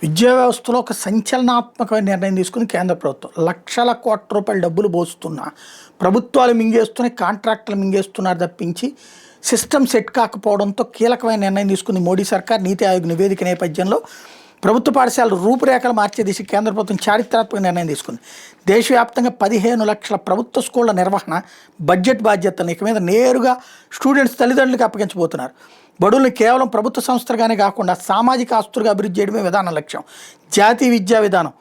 విద్యా వ్యవస్థలో ఒక సంచలనాత్మకమైన నిర్ణయం తీసుకుని కేంద్ర ప్రభుత్వం లక్షల కోట్ల రూపాయల డబ్బులు పోస్తున్నా ప్రభుత్వాలు మింగేస్తున్నాయి, కాంట్రాక్టులు మింగేస్తున్నారు తప్పించి సిస్టమ్ సెట్ కాకపోవడంతో కీలకమైన నిర్ణయం తీసుకుంది మోడీ సర్కార్. నీతి ఆయోగ్ నివేదిక నేపథ్యంలో ప్రభుత్వ పాఠశాలలు రూపురేఖలు మార్చే దిశ కేంద్ర ప్రభుత్వం చారిత్రాత్మక నిర్ణయం తీసుకుంది. దేశవ్యాప్తంగా 15 లక్షల ప్రభుత్వ స్కూళ్ల నిర్వహణ బడ్జెట్ బాధ్యతలను ఇక మీద నేరుగా స్టూడెంట్స్ తల్లిదండ్రులకు అప్పగించబోతున్నారు. బడుల్ని కేవలం ప్రభుత్వ సంస్థలుగానే కాకుండా సామాజిక ఆస్తులుగా అభివృద్ధి చేయడమే విధానం లక్ష్యం. జాతీయ విద్యా విధానం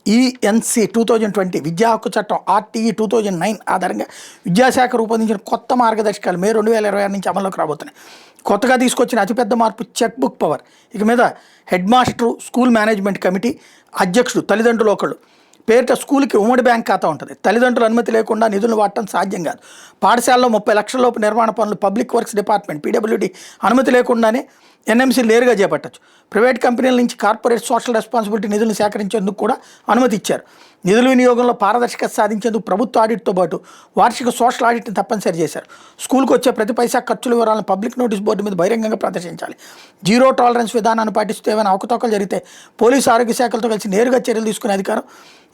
ENC 2020, విద్యా హక్కు చట్టం RTE 2009 ఆధారంగా విద్యాశాఖ రూపొందించిన కొత్త మార్గదర్శకాలు మే 2026 నుంచి అమల్లోకి రాబోతున్నాయి. కొత్తగా తీసుకొచ్చిన అతిపెద్ద మార్పు చెక్ బుక్ పవర్. ఇక మీద head master, school management committee అధ్యక్షుడు తల్లిదండ్రులు ఒకళ్ళు పేరిట స్కూల్కి ఉమ్మడి బ్యాంక్ ఖాతా ఉంటుంది. తల్లిదండ్రుల అనుమతి లేకుండా నిధులు వాడటం సాధ్యం కాదు. పాఠశాలలో 30 లక్షల లోపు నిర్మాణ పనులు పబ్లిక్ వర్క్స్ డిపార్ట్మెంట్ PWD అనుమతి లేకుండానే NMC నేరుగా చేపట్టచ్చు. ప్రైవేట్ కంపెనీల నుంచి కార్పొరేట్ సోషల్ రెస్పాన్సిబిలిటీ నిధులను సేకరించేందుకు కూడా అనుమతి ఇచ్చారు. నిధుల వినియోగంలో పారదర్శకత సాధించేందుకు ప్రభుత్వ ఆడిట్తో పాటు వార్షిక సోషల్ ఆడిట్ని తప్పనిసరి చేశారు. స్కూల్కి వచ్చే ప్రతి పైసా ఖర్చుల వివరాలను పబ్లిక్ నోటీస్ బోర్డు మీద బహిరంగంగా ప్రదర్శించాలి. జీరో టాలరెన్స్ విధానాన్ని పాటిస్తూ ఏమైనా అవకతవకలు జరిగితే పోలీసు ఆరోగ్య శాఖలతో కలిసి నేరుగా చర్యలు తీసుకునే అధికారం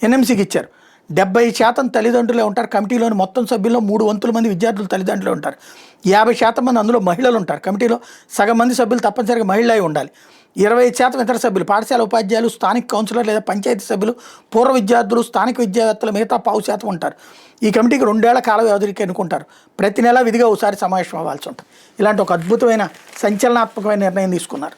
NMCకి ఇచ్చారు. 70% తల్లిదండ్రులే ఉంటారు. కమిటీలోని మొత్తం సభ్యుల్లో 3 మంది విద్యార్థులు తల్లిదండ్రులే ఉంటారు. 50% మంది అందులో మహిళలు ఉంటారు. కమిటీలో సగం మంది సభ్యులు తప్పనిసరిగా మహిళలై ఉండాలి. 25% ఇతర సభ్యులు పాఠశాల ఉపాధ్యాయులు, స్థానిక కౌన్సిలర్ లేదా పంచాయతీ సభ్యులు, పూర్వ విద్యార్థులు, స్థానిక విద్యావేత్తలు మిగతా 15% ఉంటారు. ఈ కమిటీకి 2 ఏళ్ల కాల వ్యవధికి ఎన్నుకుంటారు. ప్రతి నెల విధిగా ఒకసారి సమావేశం అవ్వాల్సి ఉంటుంది. ఇలాంటి ఒక అద్భుతమైన సంచలనాత్మకమైన నిర్ణయం తీసుకున్నారు.